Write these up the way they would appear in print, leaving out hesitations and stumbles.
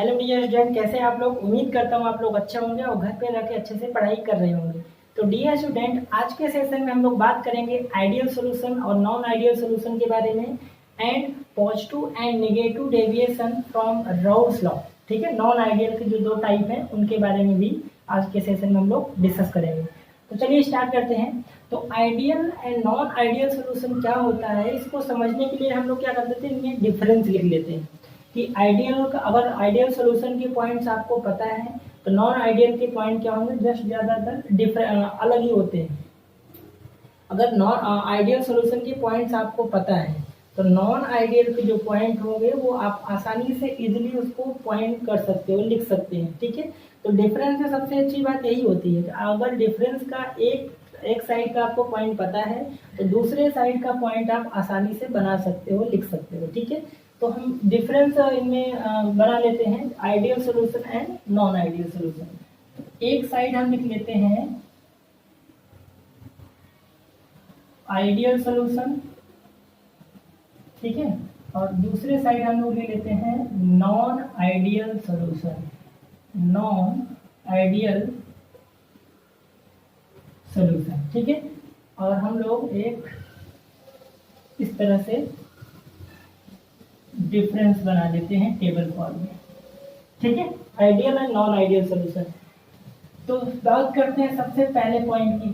Hello dear student, कैसे हैं आप लोग। उम्मीद करता हूँ आप लोग अच्छे होंगे और घर पे रह के अच्छे से पढ़ाई कर रहे होंगे। तो डियर स्टूडेंट, आज के सेशन में हम लोग बात करेंगे आइडियल सॉल्यूशन और नॉन आइडियल सॉल्यूशन के बारे में and positive and negative deviation from Raoult's law. ठीक है, नॉन आइडियल के जो दो टाइप हैं उनके बारे में भी आज के सेशन में हम लोग डिस्कस करेंगे। तो चलिए स्टार्ट करते हैं। तो ideal and non ideal solution क्या होता है, इसको समझने के लिए हम लोग क्या कर देते हैं, इनमें डिफरेंस लिख लेते हैं कि आइडियल का अगर आइडियल सॉल्यूशन के पॉइंट्स आपको पता है तो नॉन आइडियल के पॉइंट क्या होंगे, जस्ट ज़्यादातर अलग ही होते हैं। अगर नॉन आइडियल सॉल्यूशन के पॉइंट्स आपको पता है तो नॉन आइडियल के जो पॉइंट होंगे वो आप आसानी से इजीली उसको पॉइंट कर सकते हो, लिख सकते हैं। ठीक है, तो डिफरेंस में सबसे अच्छी बात यही होती है कि अगर डिफरेंस का एक साइड का आपको पॉइंट पता है तो दूसरे साइड का पॉइंट आप आसानी से बना सकते हो, लिख सकते हो। ठीक है, तो हम डिफरेंस इनमें बना लेते हैं, ideal solution and non ideal solution. एक साइड हम लिख लेते हैं आइडियल सॉल्यूशन, ठीक है, और दूसरे साइड हम लोग ले लेते हैं non ideal solution, non ideal solution. ठीक है, और हम लोग एक इस तरह से डिफरेंस बना देते हैं टेबल फॉर्म में। ठीक है, ideal and non ideal solution. तो बात करते हैं सबसे पहले पॉइंट की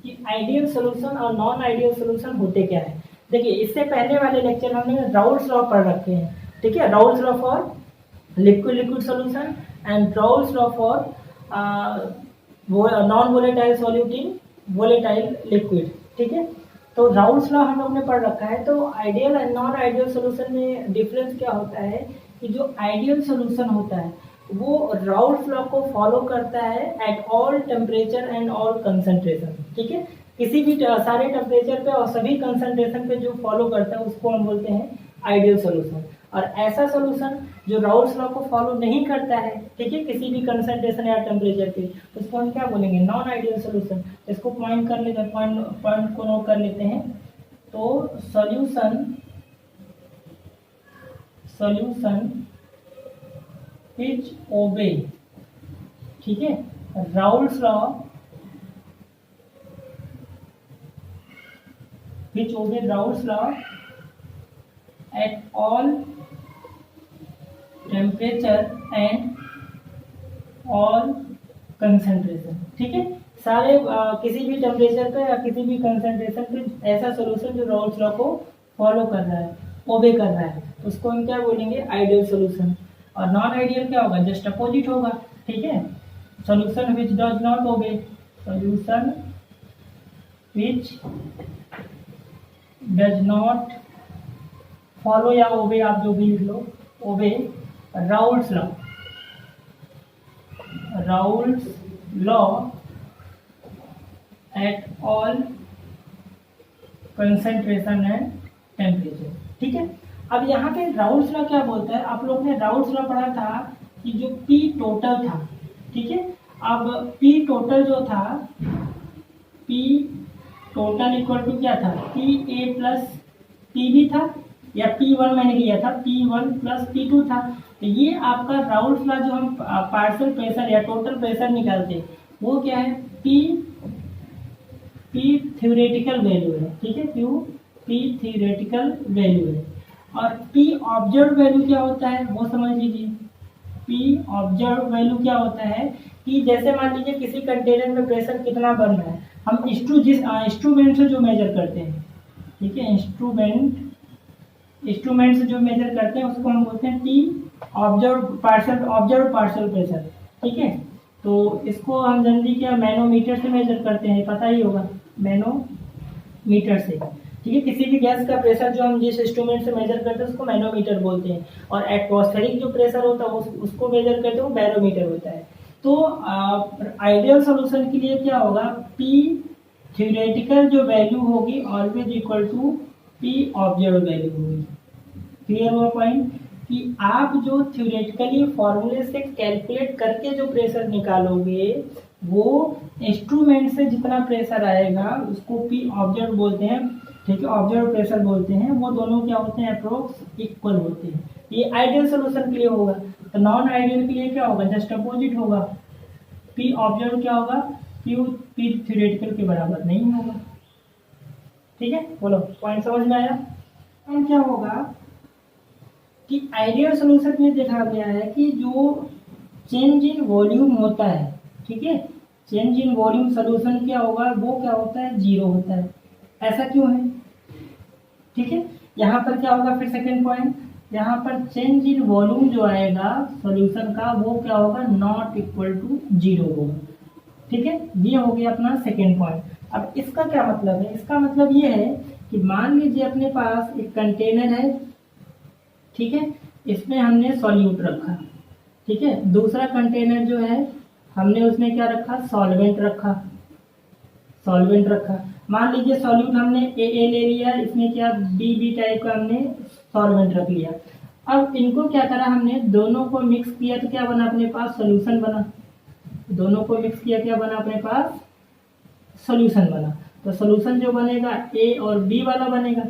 कि आइडियल सॉल्यूशन और नॉन आइडियल सॉल्यूशन होते क्या है। देखिए, इससे पहले वाले लेक्चर हमने राउल्स लॉ पढ़ रखे हैं। ठीक है, Raoult's law for liquid solution and Raoult's law for non volatile solute in volatile liquid. ठीक है, तो राउल्स लॉ हम लोग ने पढ़ रखा है। तो ideal and non ideal solution में डिफरेंस क्या होता है कि जो आइडियल सॉल्यूशन होता है वो राउल्स लॉ को फॉलो करता है at all temperature and all concentration. ठीक है, किसी भी सारे टेम्परेचर पे और सभी कंसंट्रेशन पे जो फॉलो करता है उसको हम बोलते हैं आइडियल सॉल्यूशन। और ऐसा सॉल्यूशन जो राउल्स लॉ को फॉलो नहीं करता है, ठीक है, किसी भी कंसंट्रेशन या टेम्परेचर पे, उसको हम क्या बोलेंगे, नॉन आइडियल सॉल्यूशन। इसको पॉइंट कर लेते हैं, पॉइंट को नोट कर लेते हैं। तो सॉल्यूशन which obey, ठीक है, Raoult's law which obey Raoult's law at all temperature and all concentration। ठीक है, सारे किसी भी टेम्परेचर पे या किसी भी कंसंट्रेशन पे ऐसा सॉल्यूशन जो राउल्स लॉ को फॉलो कर रहा है, ओबे कर रहा है, उसको हम क्या बोलेंगे, आइडियल सॉल्यूशन। और नॉन आइडियल क्या होगा, जस्ट अपोजिट होगा। ठीक है, solution which does not obey, solution which does not follow या ओबे, आप जो भी लिख लो, obey Raoult's law, Raoult's law at all concentration and temperature. ठीक है, अब यहाँ पे राउल्स लॉ क्या बोलता है, आप लोग ने राउल्स लॉ पढ़ा था कि जो पी टोटल था, ठीक है, अब पी टोटल जो था, पी टोटल इक्वल टू क्या था, P A plus P B था, या P1 मैंने लिया था, P1 प्लस P2 था। तो ये आपका राउल्स लॉ जो हम पार्शियल प्रेशर या टोटल प्रेशर निकालते हैं वो क्या है, P थ्योरेटिकल वैल्यू है। ठीक है, P थ्योरेटिकल वैल्यू है। और P ऑब्जर्व वैल्यू क्या होता है वो समझ लीजिए। P ऑब्जर्व वैल्यू क्या होता है कि जैसे मान लीजिए किसी कंटेनर में प्रेशर कितना बन रहा है, हम इंस्ट्रूमेंट से जो मेजर करते हैं, ठीक है, इंस्ट्रूमेंट से जो मेजर करते हैं उसको हम बोलते हैं P ऑब्जर्व पार्शियल प्रेशर। ठीक है, तो इसको हम जनरली क्या मैनोमीटर से मेजर करते हैं, पता ही होगा, मैनोमीटर से। ठीक है, किसी भी गैस का प्रेशर जो हम जिस इंस्ट्रूमेंट से मेजर करते हैं उसको मैनोमीटर बोलते हैं, और एटमॉस्फेरिक जो प्रेशर होता है उसको मेजर करते हैं, वो बैरोमीटर होता है। तो आइडियल सॉल्यूशन के लिए क्या होगा, P थ्योरेटिकल जो वैल्यू होगी always equal to P observe value होगी। क्लियर हुआ पॉइंट कि आप जो थ्योरेटिकली फॉर्मूले से कैलकुलेट करके जो प्रेशर निकालोगे वो इंस्ट्रूमेंट से जितना प्रेशर आएगा उसको P ऑब्जर्व बोलते हैं। ठीक है, ऑब्जर्व प्रेशर बोलते हैं। वो दोनों क्या होते हैं, अप्रोक्स इक्वल होते हैं। ये आइडियल सोल्यूशन के लिए होगा। तो नॉन आइडियल के लिए क्या होगा, जस्ट अपोजिट होगा, पी ऑब्जर्व क्या होगा, क्यू पी थ्योरेटिकल के बराबर नहीं होगा। ठीक है, बोलो पॉइंट समझ में आया। अब क्या होगा कि आइडियल सोल्यूशन में देखा गया है कि जो चेंज इन वॉल्यूम होता है, ठीक है, चेंज इन वॉल्यूम सोल्यूशन क्या होगा, वो क्या होता है, जीरो होता है। ऐसा क्यों है, ठीक है। यहाँ पर क्या होगा, फिर सेकेंड पॉइंट, यहाँ पर चेंज इन वॉल्यूम जो आएगा सॉल्यूशन का वो क्या होगा, नॉट इक्वल टू जीरो होगा। ठीक है, ये हो गया अपना सेकेंड पॉइंट। अब इसका क्या मतलब है, इसका मतलब ये है कि मान लीजिए अपने पास एक कंटेनर है, ठीक है, इसमें हमने सॉल्यूट रखा, ठीक है, दूसरा कंटेनर जो है हमने उसमें क्या रखा, सॉल्वेंट रखा, सॉल्वेंट रखा। मान लीजिए सॉल्यूट हमने ए ले लिया, इसमें क्या बी टाइप का हमने सॉल्वेंट रख लिया। अब इनको क्या करा हमने, दोनों को मिक्स किया तो क्या बना अपने पास, सॉल्यूशन बना। दोनों को मिक्स किया क्या बना अपने पास, सॉल्यूशन बना। तो सॉल्यूशन जो बनेगा ए और बी वाला बनेगा।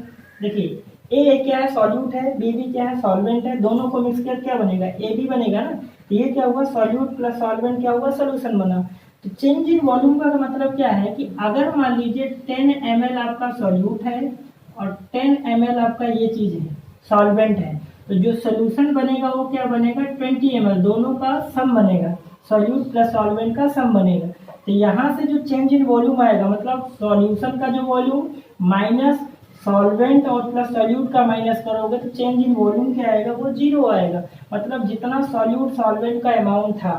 देखिए ए क्या है, सॉल्यूट है, बी क्या है, सॉल्वेंट है, दोनों को मिक्स किया क्या बनेगा, ए बी बनेगा ना। तो ये क्या हुआ, सॉल्यूट प्लस सॉल्वेंट क्या हुआ, सॉल्यूशन बना। तो चेंज इन वॉल्यूम का मतलब क्या है कि अगर मान लीजिए 10 ml आपका सॉल्यूट है और 10 ml आपका ये चीज है सॉल्वेंट है, तो जो सोल्यूशन बनेगा वो क्या बनेगा, 20 ml, दोनों का सम बनेगा, सॉल्यूट प्लस सॉल्वेंट का सम बनेगा। तो यहाँ से जो चेंज इन वॉल्यूम आएगा, मतलब सॉल्यूशन का जो वॉल्यूम माइनस सॉल्वेंट और प्लस सॉल्यूट का माइनस करोगे तो चेंज इन वॉल्यूम क्या आएगा, वो जीरो आएगा। मतलब जितना सॉल्यूट सॉल्वेंट का अमाउंट था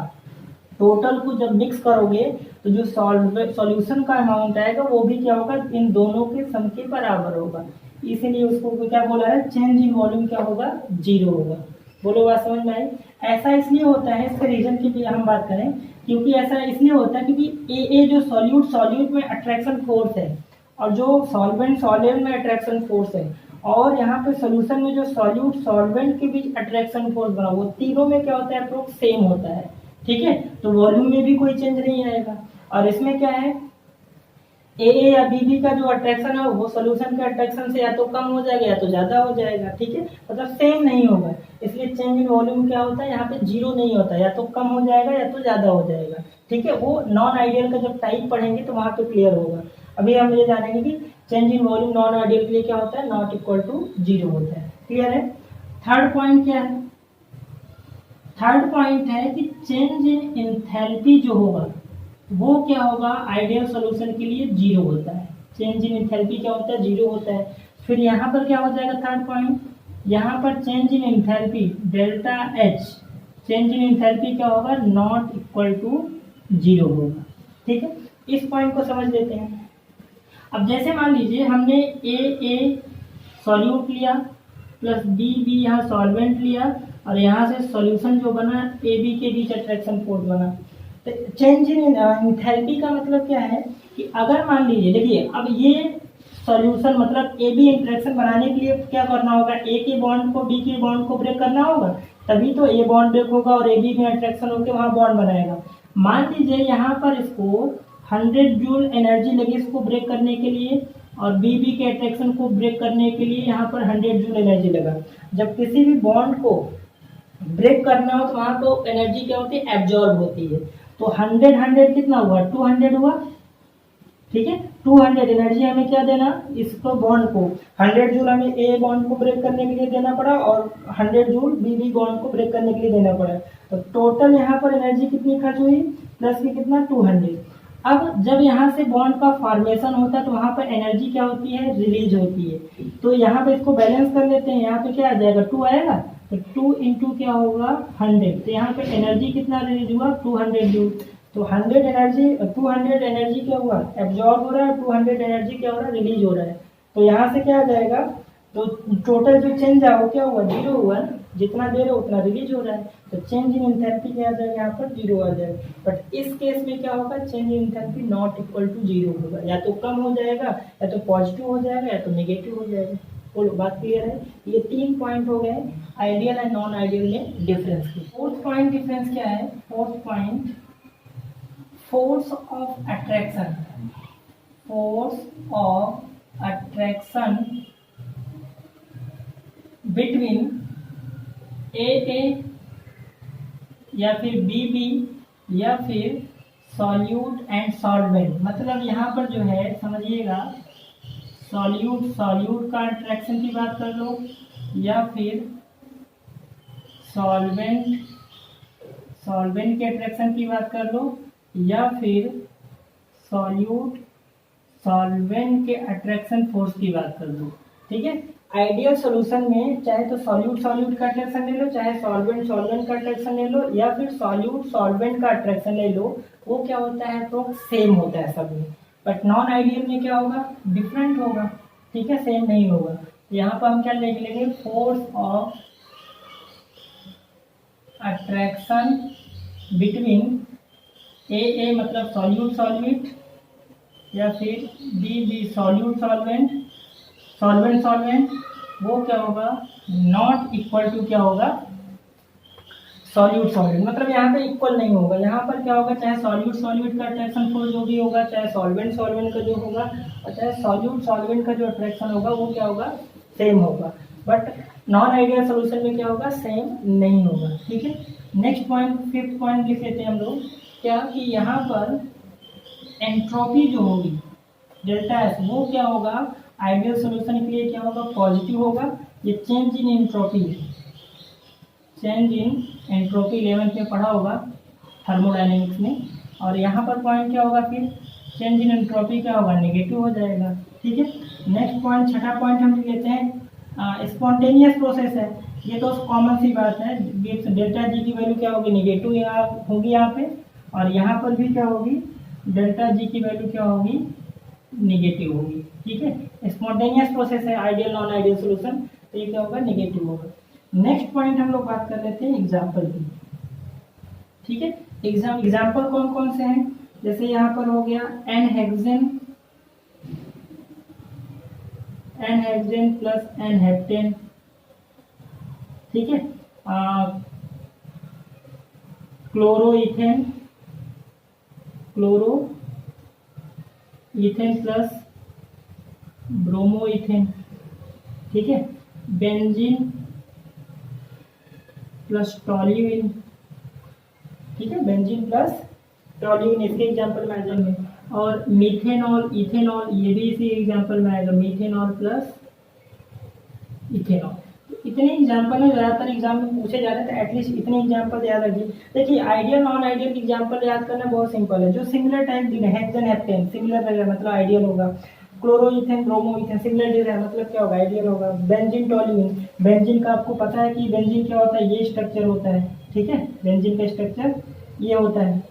टोटल को जब मिक्स करोगे तो जो सॉल्यूशन का अमाउंट आएगा वो भी क्या होगा, इन दोनों के सम के बराबर होगा। इसीलिए उसको क्या बोला है, चेंज इन वॉल्यूम क्या होगा, जीरो होगा। बोलो बात समझ में आई। ऐसा इसलिए होता है, इसके रीजन की भी हम बात करें, क्योंकि ऐसा इसलिए होता है क्योंकि ए जो सॉल्यूट में अट्रैक्शन फोर्स है और जो सॉल्वेंट में अट्रैक्शन फोर्स है, और यहाँ पे सोल्यूशन में जो सॉल्यूट सॉल्वेंट के बीच अट्रैक्शन फोर्स बना, वो तीनों में क्या होता है, अप्रोक्स सेम होता है। ठीक है, तो वॉल्यूम में भी कोई चेंज नहीं आएगा। और इसमें क्या है, ए या बी का जो अट्रैक्शन है वो सोल्यूशन के अट्रैक्शन से या तो कम हो जाएगा या तो ज्यादा हो जाएगा। ठीक है, मतलब सेम नहीं होगा, इसलिए चेंज इन वॉल्यूम क्या होता है, यहाँ पे जीरो नहीं होता, या तो कम हो जाएगा या तो ज्यादा हो जाएगा। ठीक है, वो नॉन आइडियल का जब टाइप पढ़ेंगे तो वहां पे क्लियर होगा। अभी हम ये जानेंगे कि change in volume non ideal के लिए क्या होता है, नॉट इक्वल टू जीरो होता है। क्लियर है। थर्ड पॉइंट क्या है, थर्ड पॉइंट है कि चेंज इन इंथैल्पी जो होगा वो क्या होगा, आइडियल सॉल्यूशन के लिए जीरो होता है। चेंज इन इंथैल्पी क्या होता है, जीरो होता है। फिर यहाँ पर क्या हो जाएगा, थर्ड पॉइंट, यहाँ पर change in enthalpy delta H, change in enthalpy क्या होगा, नॉट इक्वल टू जीरो होगा। ठीक है, इस पॉइंट को समझ लेते हैं। अब जैसे मान लीजिए हमने ए सॉल्यूट लिया प्लस बी यहाँ सॉल्वेंट लिया और यहाँ से सॉल्यूशन जो बना ए बी के बीच अट्रैक्शन फोर्स बना। तो चेंज इन इंथैल्पी का मतलब क्या है कि अगर मान लीजिए, देखिए अब ये सॉल्यूशन मतलब ए बी इंटरेक्शन बनाने के लिए क्या करना होगा, ए के बॉन्ड को बी के बॉन्ड को ब्रेक करना होगा, तभी तो ए बॉन्ड ब्रेक होगा और ए बी में अट्रैक्शन होकर वहाँ बॉन्ड बनाएगा। मान लीजिए यहाँ पर इसको 100 जूल एनर्जी लगी इसको ब्रेक करने के लिए और बी के अट्रैक्शन को ब्रेक करने के लिए यहाँ पर 100 जूल एनर्जी लगा। जब किसी भी बॉन्ड को ब्रेक करना हो तो वहां तो एनर्जी क्या होती है, एब्जॉर्ब होती है। तो 100 कितना हुआ, 200 हुआ। ठीक है, 200 एनर्जी हमें क्या देना, इसको बॉन्ड को 100 जूल हमें ए बॉन्ड को ब्रेक करने के लिए देना पड़ा और 100 जूल बी बॉन्ड को ब्रेक करने के लिए देना पड़ा। तो टोटल यहाँ पर एनर्जी कितनी खर्च हुई, प्लस की कितना, 200। अब जब यहाँ से बॉन्ड का फॉर्मेशन होता है तो वहां पर एनर्जी क्या होती है, रिलीज होती है। तो यहाँ पे इसको बैलेंस कर लेते हैं, यहाँ पे क्या आ जाएगा, 2 आएगा, तो 2 इंटू क्या होगा 100। तो यहाँ पे एनर्जी कितना रिलीज हुआ, 200 जूल। तो 200 एनर्जी क्या हुआ, एब्जॉर्ब हो रहा है, 200 एनर्जी क्या हो रहा है, रिलीज हो रहा है। तो यहाँ से क्या आ जाएगा, तो टोटल जो चेंज है वो क्या हुआ, जीरो हुआ ना, जितना दे रहे हो उतना रिलीज हो रहा है। तो चेंज इन इंथैल्पी क्या आ जाएगा, यहाँ पर जीरो आ जाएगा। बट इस केस में क्या होगा, change in enthalpy not equal to zero होगा, या तो कम हो जाएगा या तो पॉजिटिव हो जाएगा या तो नेगेटिव हो जाएगा। बोलो बात क्लियर है। ये 3 पॉइंट हो गए आइडियल एंड नॉन आइडियल में डिफरेंस की। फोर्थ पॉइंट डिफरेंस क्या है, fourth point force of attraction, force of attraction between A या फिर BB या फिर सॉल्यूट एंड सॉल्वेंट। मतलब यहाँ पर जो है समझिएगा, सॉल्यूट सॉल्यूट का अट्रैक्शन की बात कर लो, या फिर सॉल्वेंट सॉल्वेंट के अट्रैक्शन की बात कर लो, या फिर सॉल्यूट सॉल्वेंट के अट्रैक्शन फोर्स की बात कर लो। ठीक है, आइडियल सॉल्यूशन में चाहे तो सॉल्यूट सॉल्यूट का अट्रैक्शन ले लो, चाहे सॉल्वेंट सॉल्वेंट का अट्रैक्शन ले लो, या फिर सॉल्यूट सॉल्वेंट का अट्रैक्शन ले लो, वो क्या होता है तो सेम होता है सब में। बट नॉन आइडियल में क्या होगा, डिफरेंट होगा। ठीक है, सेम नहीं होगा। यहाँ पर हम क्या लिख लेंगे, force of attraction between A मतलब सॉल्यूट सॉल्वेंट, या फिर B solute solvent solvent solvent, वो क्या होगा, नॉट इक्वल टू क्या होगा, सॉल्यूट सॉल्वेंट। मतलब यहाँ पे इक्वल नहीं होगा। यहाँ पर क्या होगा, चाहे सॉल्यूट सॉल्वेंट का अट्रैक्शन फोर्स जो भी होगा, चाहे सॉल्वेंट सॉल्वेंट का जो होगा, और चाहे सॉल्यूट सॉल्वेंट का जो अट्रैक्शन होगा वो क्या होगा, सेम होगा। बट नॉन आइडियल सोल्यूशन में क्या होगा, सेम नहीं होगा। ठीक है, नेक्स्ट पॉइंट, फिफ्थ पॉइंट लिख लेते हैं हम लोग, क्या कि यहाँ पर एंट्रोपी जो होगी डेल्टा एस, वो क्या होगा, आइडियल सोल्यूशन के लिए क्या होगा, पॉजिटिव होगा। ये change in entropy, change in entropy 11th में पढ़ा होगा थर्मोडायनेमिक्स में। और यहाँ पर पॉइंट क्या होगा, फिर चेंज इन एंट्रोपी क्या होगा, नेगेटिव हो जाएगा। ठीक है, नेक्स्ट पॉइंट, छठा पॉइंट हम लेते हैं, स्पॉन्टेनियस प्रोसेस है। ये तो कॉमन सी बात है, डेल्टा जी की वैल्यू क्या होगी, नेगेटिव यहाँ होगी यहाँ पे, और यहाँ पर भी क्या होगी, डेल्टा जी की वैल्यू क्या होगी, नेगेटिव होगी। ठीक है, स्पॉन्टेनियस प्रोसेस है, आइडियल नॉन आइडियल सोल्यूशन, तो ये क्या होगा, नेगेटिव होगा। नेक्स्ट पॉइंट हम लोग बात कर लेते हैं एग्जाम्पल की। ठीक है, एग्जाम्पल कौन कौन से हैं, जैसे यहाँ पर हो गया एन-हेक्सेन प्लस एन-हेप्टेन। ठीक है, क्लोरोइथेन प्लस ब्रोमोइथेन। ठीक है, बेंजीन प्लस टॉल्यूइन। ठीक है, बेंजीन प्लस टॉल्यूइन इसके एग्जाम्पल में आ जाएंगे। और मीथेनॉल इथेनॉल, ये भी इसी एग्जाम्पल में आएगा, मीथेनॉल प्लस इथेनॉल। इतने एग्जाम्पल है, ज़्यादातर एग्जाम में पूछे जा रहे थे, एटलीस्ट इतने एग्जाम्पल याद रखिए। देखिए, आइडियल नॉन आइडियल एग्जाम्पल याद करना बहुत सिंपल है। जो सिमिलर टाइप दिए, हेक्सेन हेप्टेन सिमिलर रहेगा मतलब आइडियल होगा, क्लोरोइथेन ब्रोमोइथेन सिमिलर दिया है मतलब क्या होगा, आइडियल होगा। बेंजीन टॉल्यूइन, बेंजीन का आपको पता है कि बेंजीन क्या होता है, ये स्ट्रक्चर होता है। ठीक है, बेंजीन का स्ट्रक्चर ये होता है।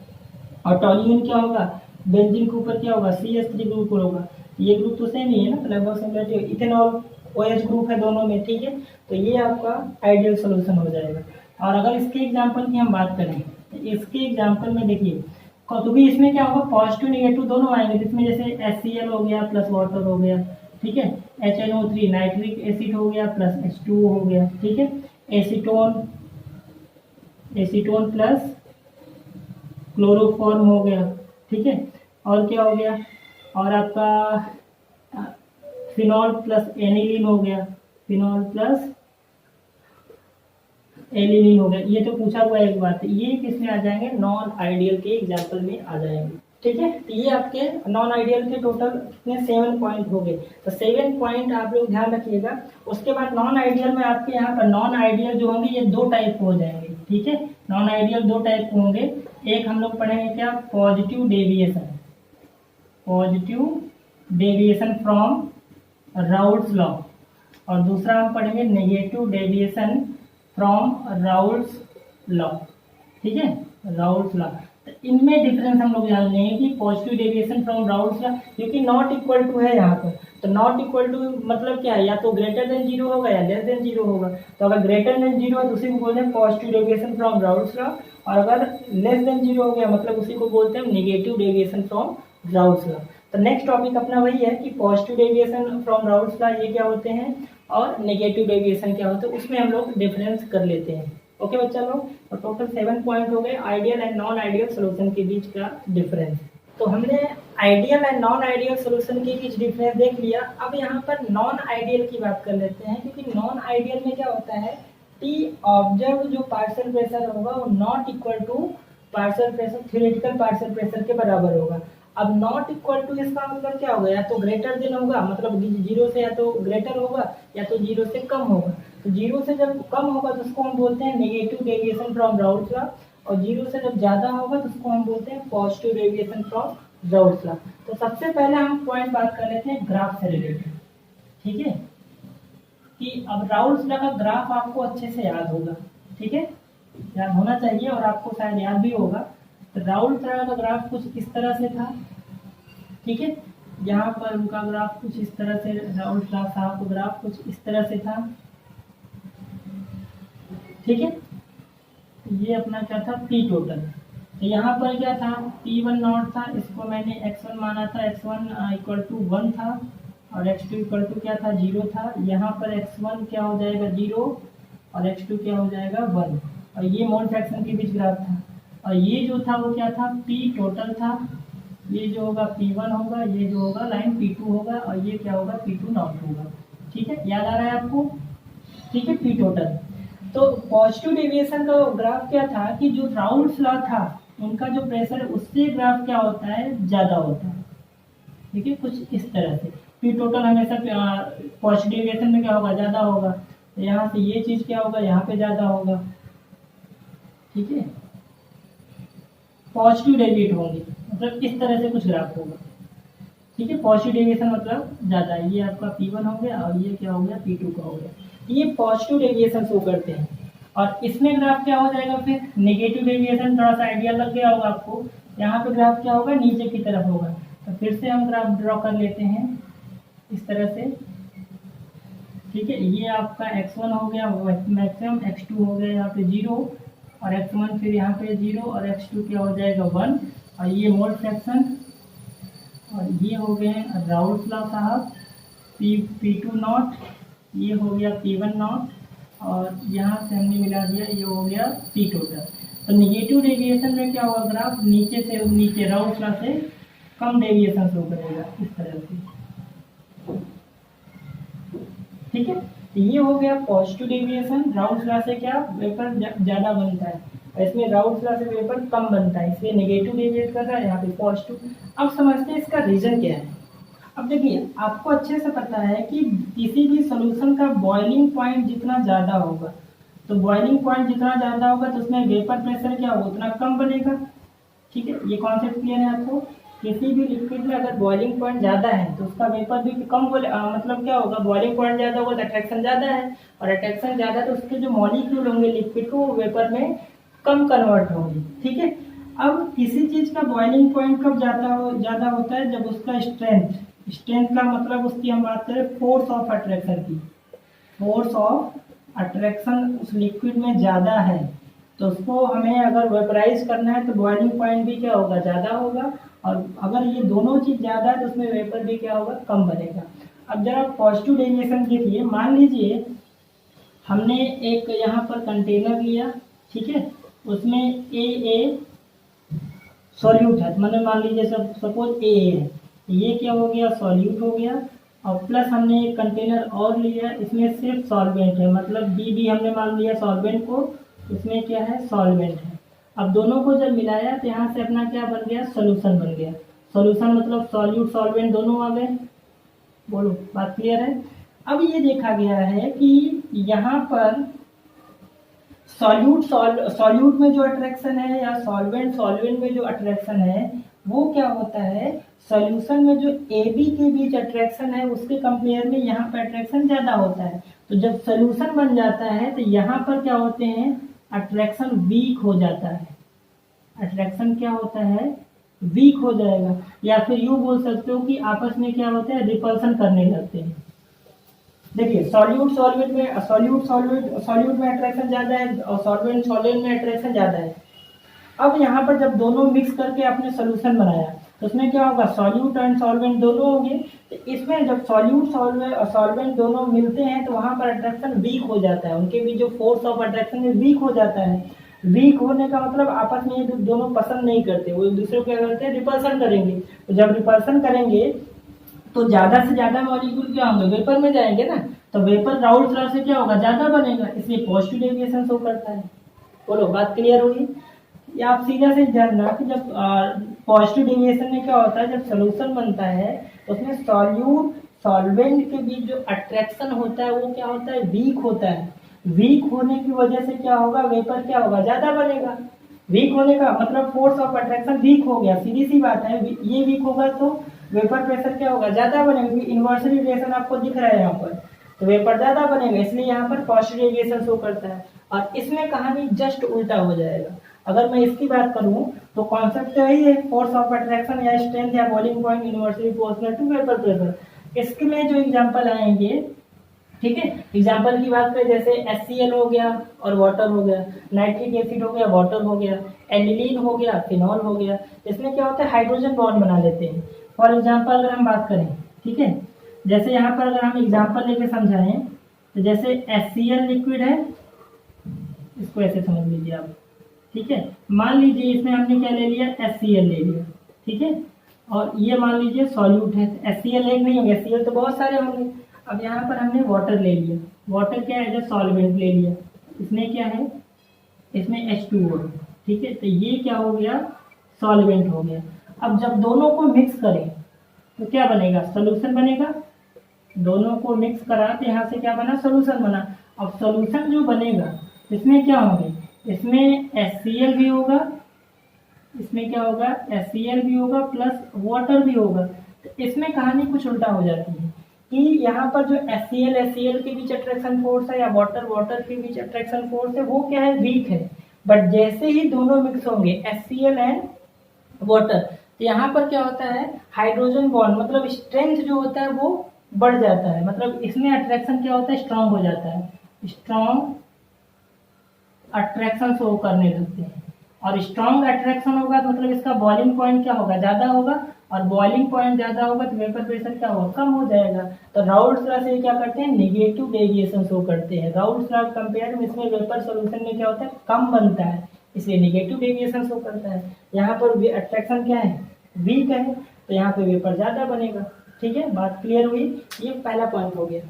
और टॉल्यूइन क्या होगा, बेंजीन के ऊपर क्या होगा, CH3 ग्रुप होगा। ये ग्रुप तो सेम ही है ना, लगभग सिमिलरिटी। इथेनॉल OH ग्रुप है दोनों में। ठीक है, तो ये आपका आइडियल सोल्यूशन हो जाएगा। और अगर इसके एग्जाम्पल की हम बात करें, इसके एग्जाम्पल में देखिए, क्योंकि इसमें क्या होगा, पॉजिटिव नेगेटिव दोनों आएंगे। इसमें जैसे HCl हो गया प्लस वाटर हो गया। ठीक है, HNO3 नाइट्रिक एसिड हो गया प्लस H2O हो गया। ठीक है, एसीटोन प्लस क्लोरोफॉर्म हो गया। ठीक है, और क्या हो गया, और आपका फिनॉल प्लस एनिलीन हो गया, फिनॉल प्लस एनिलीन हो गया। ये तो पूछा हुआ एक बात है, ये किसमें आ जाएंगे, नॉन आइडियल के एग्जाम्पल में आ जाएंगे। ठीक है, तो ये आपके नॉन आइडियल के टोटल कितने 7 पॉइंट हो गए। तो 7 पॉइंट आप लोग ध्यान रखिएगा। उसके बाद नॉन आइडियल में आपके यहाँ पर नॉन आइडियल जो होंगे ये 2 टाइप हो जाएंगे। ठीक है, नॉन आइडियल 2 टाइप होंगे। एक हम लोग पढ़ेंगे क्या, positive deviation from Raoult's law, और दूसरा हम पढ़ेंगे negative deviation from Raoult's law. ठीक है, राउल्ट्स लॉ। तो इनमें डिफरेंस हम लोग जान लेंगे कि positive deviation from Raoult's law, क्योंकि नॉट इक्वल टू है यहाँ पर, तो नॉट इक्वल टू मतलब क्या है, या तो ग्रेटर देन 0 होगा या लेस देन 0 होगा। तो अगर ग्रेटर देन 0 है तो उसी को बोलते हैं positive deviation from Raoult's law, और अगर लेस देन 0 हो गया मतलब उसी को बोलते हैं negative deviation from Raoult's law. तो नेक्स्ट टॉपिक अपना वही है कि positive deviation from Raoult's law ये क्या होते हैं, और नेगेटिव डेविएशन क्या होता है, उसमें हम लोग डिफरेंस कर लेते हैं। ओके बच्चा लोग, और टोटल 7 पॉइंट हो गए ideal and non ideal solution के बीच का डिफरेंस। तो हमने ideal and non ideal solution के बीच डिफरेंस देख लिया। अब यहाँ पर नॉन आइडियल की बात कर लेते हैं, क्योंकि नॉन आइडियल में क्या होता है, टी ऑब्जर्व जो पार्शियल प्रेशर होगा वो not equal to partial pressure, theoretical partial pressure के बराबर होगा। अब नॉट इक्वल टू इसका मतलब क्या होगा, या तो ग्रेटर देन होगा, मतलब जीरो से या तो ग्रेटर होगा या तो जीरो से कम होगा। तो जीरो से जब कम होगा तो उसको हम बोलते हैं negative deviation from Raoult's law, और जीरो से जब ज़्यादा होगा तो उसको हम बोलते हैं positive deviation from Raoult's law. तो सबसे पहले हम पॉइंट बात कर लेते हैं ग्राफ से रिलेटेड, ठीक है, कि अब राउल्स लॉ का ग्राफ आपको अच्छे से याद होगा, ठीक है, याद होना चाहिए और आपको शायद याद भी होगा। तो राउल्स लॉ का ग्राफ कुछ इस तरह से था, ठीक है, यहाँ पर उनका ग्राफ कुछ इस तरह से, राउल्स लॉ साहब का ग्राफ कुछ इस तरह से था, ठीक है। ये अपना क्या था, पी टोटल। तो यहाँ पर क्या था, P1 नॉट था, इसको मैंने x1 माना था, x1 इक्वल टू 1 था और x2 इक्वल टू क्या था, 0 था। यहाँ पर x1 क्या हो जाएगा 0 और x2 क्या हो जाएगा 1, और ये मोल फ्रैक्शन के बीच ग्राफ था। और ये जो था वो क्या था, P टोटल था, ये जो होगा P1 होगा, ये जो होगा लाइन P2 होगा, और ये क्या होगा P2 नॉट होगा, ठीक है, याद आ रहा है आपको, ठीक है, P टोटल। तो पॉजिटिव डेविएशन का ग्राफ क्या था कि जो राउल्स लॉ था उनका जो प्रेशर है उससे ग्राफ क्या होता है, ज़्यादा होता है, ठीक है, कुछ इस तरह से। पी टोटल हमेशा पॉजिटिव डेविएशन में क्या होगा, ज़्यादा होगा, तो यहाँ से ये चीज़ क्या होगा, यहाँ पे ज़्यादा होगा, ठीक है, पॉजिटिव डेविएट होंगे, मतलब इस तरह से कुछ ग्राफ होगा, ठीक है। पॉजिटिव डेविएशन मतलब ज़्यादा, ये आपका P1 हो गया और ये क्या हो गया, P2 का हो गया, ये पॉजिटिव डेविएशन शो करते हैं। और इसमें ग्राफ क्या हो जाएगा, फिर नेगेटिव डेविएशन, थोड़ा सा आइडिया लग गया होगा आपको, यहाँ पे ग्राफ क्या होगा, नीचे की तरफ होगा। तो फिर से हम ग्राफ ड्रॉ कर लेते हैं इस तरह से, ठीक है, ये आपका x1 हो गया मैक्सिमम, x2 हो गया यहाँ पे 0 और x1 फिर यहाँ पे 0 और x2 क्या हो जाएगा 1, और ये मोल फ्रैक्शन, और ये हो गए राउल्स लॉ साहब, P2 नॉट, ये हो गया P1 नॉट, और यहाँ से हमने मिला दिया, ये हो गया P टोटल। तो निगेटिव डेविएशन में क्या होगा, ग्राफ नीचे से नीचे राउल्स लॉ से कम डेविएशन शो करेगा इस तरह से, ठीक है। तो ये हो गया पॉजिटिव डेविएशन, राउल्स लॉ से क्या वेपर ज़्यादा बनता है, और इसमें राउल्स लॉ से वेपर कम बनता है, इसलिए नेगेटिव डेविएट कर रहा है, यहाँ पे पॉजिटिव। अब समझते हैं इसका रीज़न क्या है। अब देखिए, आपको अच्छे से पता है कि किसी भी सॉल्यूशन का बॉइलिंग पॉइंट जितना ज़्यादा होगा, तो बॉइलिंग पॉइंट जितना ज़्यादा होगा तो उसमें वेपर प्रेशर क्या होगा, उतना कम बनेगा, ठीक है, ये कॉन्सेप्ट क्लियर है आपको। किसी भी लिक्विड में अगर बॉइलिंग पॉइंट ज़्यादा है तो उसका वेपर भी कम मतलब क्या होगा, बॉइलिंग पॉइंट ज़्यादा होगा तो अट्रैक्शन ज़्यादा है, और अट्रैक्शन ज़्यादा तो उसके जो मॉलिक्यूल होंगे लिक्विड को वेपर में कम कन्वर्ट होंगे, ठीक है। अब किसी चीज़ का बॉइलिंग पॉइंट कब ज़्यादा होता है, जब उसका स्ट्रेंथ का मतलब उसकी हम बात करें फोर्स ऑफ अट्रैक्शन की, फोर्स ऑफ अट्रैक्शन उस लिक्विड में ज़्यादा है, तो उसको हमें अगर वेपराइज करना है तो बॉइलिंग पॉइंट भी क्या होगा, ज़्यादा होगा, और अगर ये दोनों चीज़ ज़्यादा है तो उसमें वेपर भी क्या होगा, कम बनेगा। अब जरा पॉजिटिव डेविएशन देखिए, मान लीजिए हमने एक यहाँ पर कंटेनर लिया, ठीक है, उसमें ए सॉल्यूट है, मतलब मान लीजिए सपोज ए है, ये क्या हो गया, सॉल्यूट हो गया, और प्लस हमने एक कंटेनर और लिया, इसमें सिर्फ सॉल्वेंट है, मतलब बी हमने मान लिया सॉल्वेंट को, इसमें क्या है, सॉल्वेंट है। अब दोनों को जब मिलाया तो यहाँ से अपना क्या बन गया, सोल्यूशन बन गया। सोल्यूशन मतलब सॉल्यूट सॉल्वेंट दोनों आ गए, बोलो बात क्लियर है। अब ये देखा गया है कि यहाँ पर सॉल्यूट में जो अट्रैक्शन है या सॉल्वेंट में जो अट्रैक्शन है वो क्या होता है, सॉल्यूशन में जो ए बी के बीच अट्रैक्शन है उसके कंपेयर में यहाँ पर अट्रैक्शन ज़्यादा होता है। तो जब सॉल्यूशन बन जाता है तो यहाँ पर क्या होते हैं, अट्रैक्शन वीक हो जाता है, अट्रैक्शन क्या होता है, वीक हो जाएगा, या फिर यूँ बोल सकते हो कि आपस में क्या होता है, रिपल्सन करने लगते हैं। देखिए सॉल्यूट में अट्रैक्शन ज़्यादा है और सॉल्वेंट में अट्रैक्शन ज़्यादा है। अब यहाँ पर जब दोनों मिक्स करके आपने सोल्यूशन बनाया तो उसमें क्या होगा, सॉल्यूट एंड सॉल्वेंट दोनों होंगे। तो इसमें जब सॉल्यूट सॉल्वेंट दोनों मिलते हैं तो वहाँ पर अट्रैक्शन वीक हो जाता है, उनके भी जो फोर्स ऑफ अट्रैक्शन है वीक हो जाता है। वीक होने का मतलब आपस में ये दोनों पसंद नहीं करते, वो एक दूसरे को क्या करते हैं, रिपल्सन करेंगे। तो जब रिपल्सन करेंगे तो ज़्यादा से ज़्यादा मॉलिक्यूल क्या होंगे, वेपर में जाएंगे ना। तो वेपर राउल्स लॉ से क्या होगा, ज्यादा बनेगा, इसलिए पॉजिटिव डेविएशन शो करता है। बोलो बात क्लियर होगी। ये आप सीधा से जानना कि जब पॉजिटिव डेविएशन में क्या होता है, जब सोल्यूशन बनता है तो उसमें सॉल्यूट सॉल्वेंट के बीच जो अट्रैक्शन होता है वो क्या होता है, वीक होता है। वीक होने की वजह से क्या होगा, वेपर क्या होगा, ज्यादा बनेगा। वीक होने का मतलब फोर्स ऑफ अट्रैक्शन वीक हो गया, सीधी सी बात है। ये वीक होगा तो वेपर प्रेशर क्या होगा, ज्यादा बनेगा। इन्वर्सली रिलेशन आपको दिख रहा है यहाँ पर, तो वेपर ज्यादा बनेगा, इसलिए यहाँ पर पॉजिटिव डेविएशन शो करता है। और इसमें कहानी जस्ट उल्टा हो जाएगा। अगर मैं इसकी बात करूं तो कॉन्सेप्ट तो यही है, फोर्स ऑफ अट्रैक्शन या स्ट्रेंथ या boiling point inversely proportional to vapour pressure. इसके में जो एग्जांपल आएंगे, ठीक है, एग्जांपल की बात करें जैसे HCl हो गया और वाटर हो गया, नाइट्रिक एसिड हो गया, वाटर हो गया, एनिलीन हो गया, फिनॉल हो गया। इसमें क्या होता है, हाइड्रोजन बॉन्ड बना लेते हैं। फॉर एग्जांपल अगर हम बात करें, ठीक है, जैसे यहाँ पर अगर हम एग्जांपल लेके समझाएं तो जैसे HCl लिक्विड है, इसको ऐसे समझ लीजिए आप, ठीक है। मान लीजिए इसमें हमने क्या ले लिया, HCl ले लिया, ठीक है, और ये मान लीजिए सॉल्यूट है। HCl एक नहीं होंगे, HCl तो बहुत सारे होंगे। अब यहाँ पर हमने वाटर ले लिया, वाटर क्या है, सॉल्वेंट ले लिया, इसमें क्या है, इसमें H2O है, ठीक है, तो ये क्या हो गया, सॉल्वेंट हो गया। अब जब दोनों को मिक्स करें तो क्या बनेगा, सोल्यूशन बनेगा। दोनों को मिक्स करा तो यहाँ से क्या बना, सोल्यूशन बना। अब सोल्यूशन जो बनेगा इसमें क्या होंगे, इसमें HCl भी होगा, इसमें क्या होगा, HCl भी होगा प्लस वाटर भी होगा। तो इसमें कहानी कुछ उल्टा हो जाती है कि यहाँ पर जो HCl के बीच अट्रैक्शन फोर्स है या वाटर के बीच अट्रैक्शन फोर्स है वो क्या है, वीक है। बट जैसे ही दोनों मिक्स होंगे HCl एंड वाटर, तो यहाँ पर क्या होता है, हाइड्रोजन बॉन्ड मतलब स्ट्रेंथ जो होता है वो बढ़ जाता है। मतलब इसमें अट्रैक्शन क्या होता है, स्ट्रांग हो जाता है, स्ट्रांग अट्रैक्शन शो करने लगते हैं। और स्ट्रांग अट्रैक्शन होगा तो मतलब इसका बॉइलिंग पॉइंट क्या होगा, ज्यादा होगा, और बॉइलिंग पॉइंट ज्यादा होगा तो वेपर प्रेशर क्या होगा, कम हो जाएगा। तो राउल्स लॉ से क्या करते हैं, नेगेटिव डेविएशन शो करते हैं। राउल्स लॉ कंपेयर में इसमें वेपर सॉल्यूशन में क्या होता है, कम बनता है, इसलिए नेगेटिव डेविएशन शो करता है। यहाँ पर अट्रैक्शन क्या है, वीक है, तो यहाँ पे वेपर ज्यादा बनेगा। ठीक है, बात क्लियर हुई। ये पहला पॉइंट हो गया।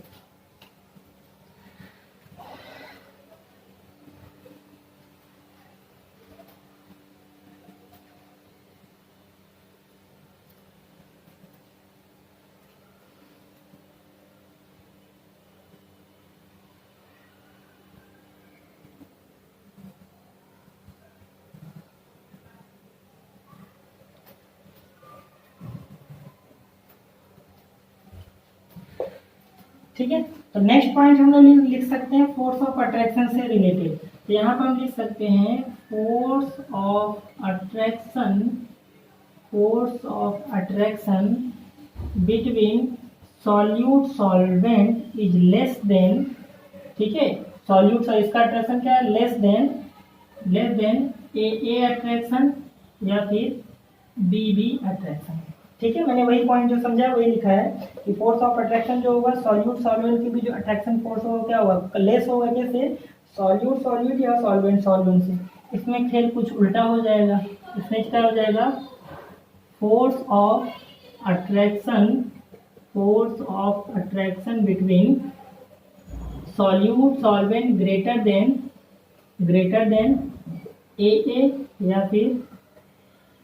ठीक है, तो नेक्स्ट पॉइंट हम लोग लिख सकते हैं फोर्स ऑफ अट्रैक्शन से रिलेटेड। तो यहाँ पर हम लिख सकते हैं force of attraction between solute solvent is less than, ठीक है, सॉल्यूट और इसका अट्रैक्शन क्या है, लेस देन ए अट्रैक्शन या फिर बी अट्रैक्शन। ठीक है, मैंने वही पॉइंट जो समझा वही लिखा है कि फोर्स ऑफ अट्रैक्शन जो होगा सॉल्यूट सॉल्वेंट के भी जो अट्रैक्शन फोर्स होगा क्या होगा, लेस होगा। कैसे, सॉल्यूट या सॉल्वेंट से। इसमें खेल कुछ उल्टा हो जाएगा। इसमें क्या हो जाएगा, force of attraction between solute solvent greater than A या फिर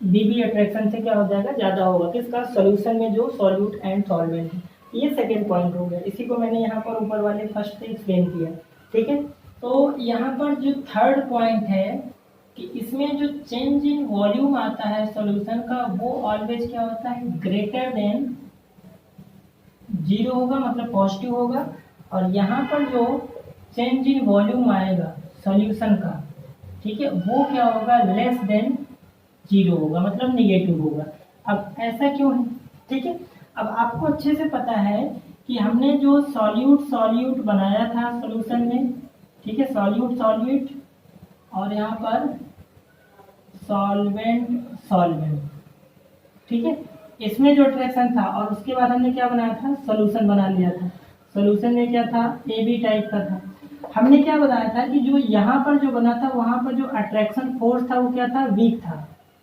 बी अट्रैक्शन से क्या हो जाएगा, ज्यादा होगा। किसका, सॉल्यूशन में जो सॉल्यूट एंड सॉल्वेंट है। ये सेकेंड पॉइंट हो गया। इसी को मैंने यहाँ पर ऊपर वाले फर्स्ट से एक्सप्लेन किया। ठीक है, तो यहाँ पर जो थर्ड पॉइंट है कि इसमें जो चेंज इन वॉल्यूम आता है सॉल्यूशन का वो ऑलवेज क्या होता है, ग्रेटर देन 0 होगा, मतलब पॉजिटिव होगा। और यहाँ पर जो चेंज इन वॉल्यूम आएगा सॉल्यूशन का, ठीक है, वो क्या होगा, लेस देन 0 होगा, मतलब निगेटिव होगा। अब ऐसा क्यों है, ठीक है, अब आपको अच्छे से पता है कि हमने जो सॉल्यूट बनाया था सॉल्यूशन में, ठीक है, सॉल्यूट और यहाँ पर सॉल्वेंट, ठीक है, इसमें जो अट्रैक्शन था और उसके बाद हमने क्या बनाया था, सॉल्यूशन बना लिया था। सॉल्यूशन में क्या था, AB टाइप का था। हमने क्या बताया था कि जो यहाँ पर जो बना था वहां पर जो अट्रैक्शन फोर्स था वो क्या था,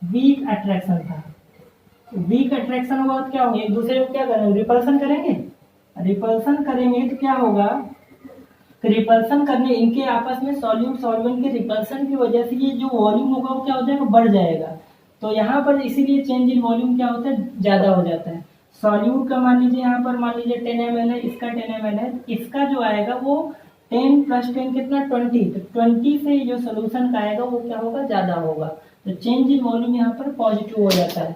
वीक अट्रैक्शन था। वीक अट्रैक्शन हुआ तो क्या होगा, एक दूसरे को क्या करेंगे, रिपल्सन करेंगे, रिपल्सन करेंगे तो क्या होगा, रिपल्सन करने इनके आपस में सॉल्यूट सॉल्वेंट के रिपल्सन की वजह से ये जो वॉल्यूम होगा वो क्या हो जाएगा, बढ़ जाएगा। तो यहाँ पर इसीलिए चेंज इन वॉल्यूम क्या होता है, ज़्यादा हो जाता है। सॉल्यूट का मान लीजिए यहाँ पर मान लीजिए 10 ml है, इसका 10 ml है, इसका जो आएगा वो 10 + 10 कितना 20, तो 20 से जो सोल्यूशन का आएगा वो क्या होगा, ज़्यादा होगा। तो चेंज इन वॉल्यूम यहाँ पर पॉजिटिव हो जाता है।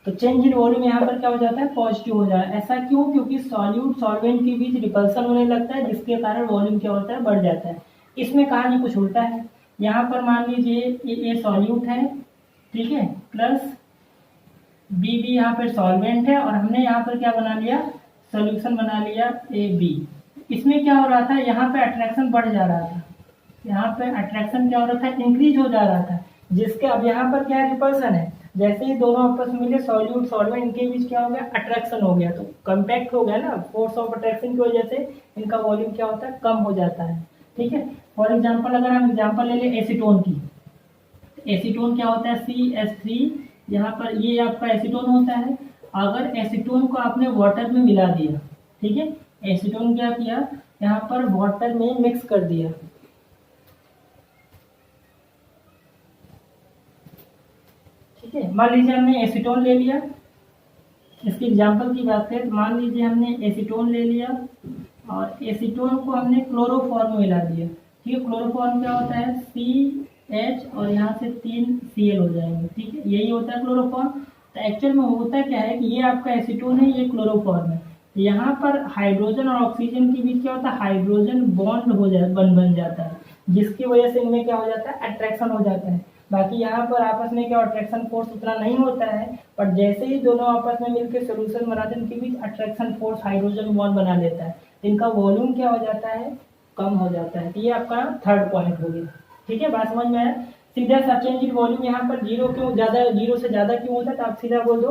तो चेंज इन वॉल्यूम यहाँ पर क्या हो जाता है, पॉजिटिव हो जाता है। ऐसा क्यों, क्योंकि सॉल्यूट सॉल्वेंट के बीच रिपल्सन होने लगता है, जिसके कारण वॉल्यूम क्या होता है, बढ़ जाता है। इसमें कहानी कुछ उल्टा है। यहाँ पर मान लीजिए ये सॉल्यूट है, ठीक है, प्लस बी भी यहाँ पर सॉल्वेंट है, और हमने यहाँ पर क्या बना लिया, सोल्यूशन बना लिया ए बी। इसमें क्या हो रहा था, यहाँ पे अट्रैक्शन बढ़ जा रहा था, यहाँ पे अट्रैक्शन क्या हो रहा था, इंक्रीज हो जा रहा था, जिसके अब यहाँ पर क्या है, रिपल्सन है। जैसे ही दोनों आपस में मिले सॉल्यूट सॉल्वेंट, इनके बीच क्या हो गया, अट्रैक्शन हो गया, तो कम्पैक्ट हो गया ना, फोर्स ऑफ अट्रैक्शन की वजह से इनका वॉल्यूम क्या होता है, कम हो जाता है। ठीक है, फॉर एग्जाम्पल अगर हम एग्जाम्पल ले लें एसीटोन की, एसीटोन क्या होता है, CH3, यहाँ पर ये आपका एसीटोन होता है। अगर एसीटोन को आपने वाटर में मिला दिया, ठीक है, एसीटोन क्या किया, यहाँ पर वाटर में मिक्स कर दिया, ठीक है। मान लीजिए हमने एसीटोन ले लिया, इसकी एग्जांपल की बात करें तो मान लीजिए हमने एसीटोन ले लिया और एसीटोन को हमने क्लोरोफॉर्म में मिला दिया, ठीक है। क्लोरोफॉर्म क्या होता है, CH और यहाँ से 3 Cl हो जाएंगे, ठीक है, यही होता है क्लोरोफॉर्म। तो एक्चुअल में होता क्या है कि ये आपका एसीटोन है, ये क्लोरोफॉर्म है। यहाँ पर हाइड्रोजन और ऑक्सीजन के बीच क्या होता है, हाइड्रोजन बॉन्ड हो जाए बन जाता है, जिसकी वजह से इनमें क्या हो जाता है, अट्रैक्शन हो जाता है। बाकी यहाँ पर आपस में क्या अट्रैक्शन फोर्स उतना नहीं होता है, पर जैसे ही दोनों आपस में मिलकर सोल्यूशन बनाते हैं, उनके बीच अट्रैक्शन फोर्स हाइड्रोजन बॉन्ड बना लेता है, इनका वॉल्यूम क्या हो जाता है, कम हो जाता है। तो ये आपका थर्ड पॉइंट हो गया, ठीक है। बात समझ में आया। सीधा सा चेंज इन वॉल्यूम यहाँ पर जीरो क्यों, ज़्यादा जीरो से ज़्यादा क्यों होता है, तो आप सीधा बोल दो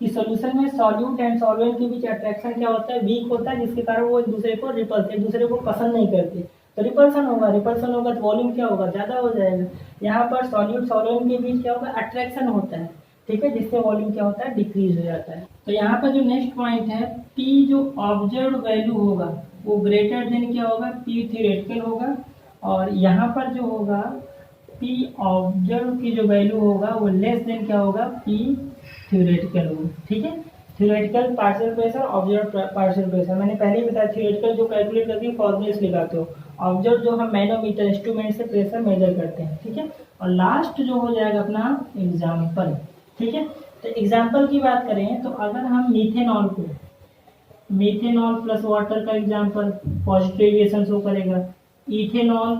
कि सॉल्यूशन में सॉल्यूट एंड सॉल्वेंट के बीच अट्रैक्शन क्या होता है, वीक होता है, जिसके कारण वो एक दूसरे को एक दूसरे को पसंद नहीं करते। तो रिपल्सन होगा, रिपल्सन होगा तो वॉल्यूम क्या होगा, ज़्यादा हो जाएगा। यहाँ पर सॉल्यूट सॉल्वेंट के बीच क्या होगा, अट्रैक्शन होता है, ठीक है, जिससे वॉल्यूम क्या होता है, डिक्रीज हो जाता है। तो यहाँ पर जो नेक्स्ट पॉइंट है, P जो ऑब्जर्व वैल्यू होगा वो ग्रेटर देन क्या होगा, P थ्योरेटिकल होगा, और यहाँ पर जो होगा P ऑब्जर्व की जो वैल्यू होगा वो लेस देन क्या होगा, P थ्योरेटिकल होगा, ठीक है। Theoretical partial pressure, observe partial pressure, मैंने पहले ही बताया, थ्योरेटिकल जो कैलकुलेट करके फॉर्मूले लगाते हो, ऑब्जर्व जो हम मैनोमीटर इंस्ट्रूमेंट से प्रेशर मेजर करते हैं, ठीक है। और लास्ट जो हो जाएगा अपना एग्जाम्पल, ठीक है। तो एग्जाम्पल की बात करें तो अगर हम मीथेनॉल को, मीथेनॉल प्लस वाटर का एग्जाम्पल पॉजिटिव डेविएशन शो करेगा, इथेनॉल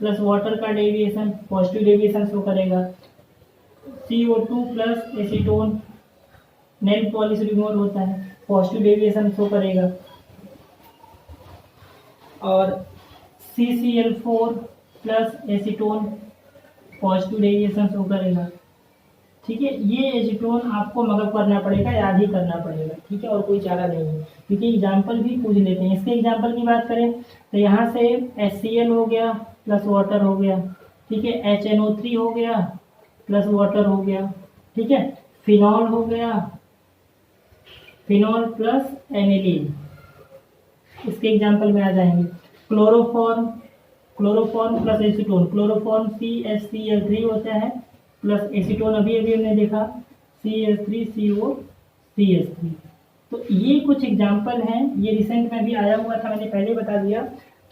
प्लस वाटर का डेविएशन पॉजिटिव डेविएशन शो करेगा, CO2 plus acetone nail polish remover होता है, पॉजिटिव डेविएशन शो करेगा, और CCl4 plus acetone positive deviation show करेगा, ठीक है। ये एसीटोन आपको मगअप करना पड़ेगा, याद ही करना पड़ेगा, ठीक है, और कोई चारा नहीं है, क्योंकि एग्जाम्पल भी पूछ लेते हैं। इसके एग्जाम्पल की बात करें तो यहाँ से HCl हो गया प्लस वाटर हो गया, ठीक है, HNO3 हो गया प्लस वाटर हो गया, ठीक है, फिनॉल हो गया, फिनॉल प्लस एनिलीन, इसके एग्जाम्पल में आ जाएंगे। Chloroform, chloroform plus acetone, chloroform CHCl3 होता है प्लस एसीटोन अभी अभी हमने देखा CH3CO CH3। तो ये कुछ एग्जाम्पल हैं, ये रिसेंट में भी आया हुआ था, मैंने पहले बता दिया।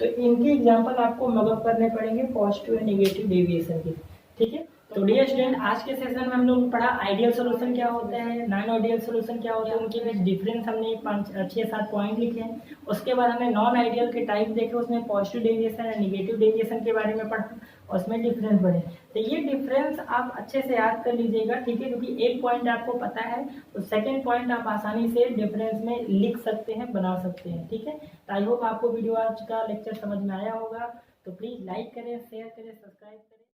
तो इनके एग्जाम्पल आपको मगअप करने पड़ेंगे पॉजिटिव एंड नेगेटिव डेविएशन के, ठीक है। तो डियर स्टूडेंट, आज के सेशन में हम लोग पढ़ा आइडियल सोल्यूशन क्या होता है, नॉन आइडियल सोल्यूशन क्या होता है, उनके बीच डिफरेंस हमने 5-6-7 पॉइंट लिखे हैं। उसके बाद हमने नॉन आइडियल के टाइप देखे, उसमें पॉजिटिव डेविएशन या नेगेटिव डेविएशन के बारे में पढ़ा, उसमें डिफरेंस पढ़े। तो ये डिफरेंस आप अच्छे से याद कर लीजिएगा, ठीक है, क्योंकि एक पॉइंट आपको पता है तो सेकेंड पॉइंट आप आसानी से डिफरेंस में लिख सकते हैं, बना सकते हैं, ठीक है। तो आई होप आपको वीडियो आज का लेक्चर समझ में आया होगा। तो प्लीज़ लाइक करें, शेयर करें, सब्सक्राइब करें।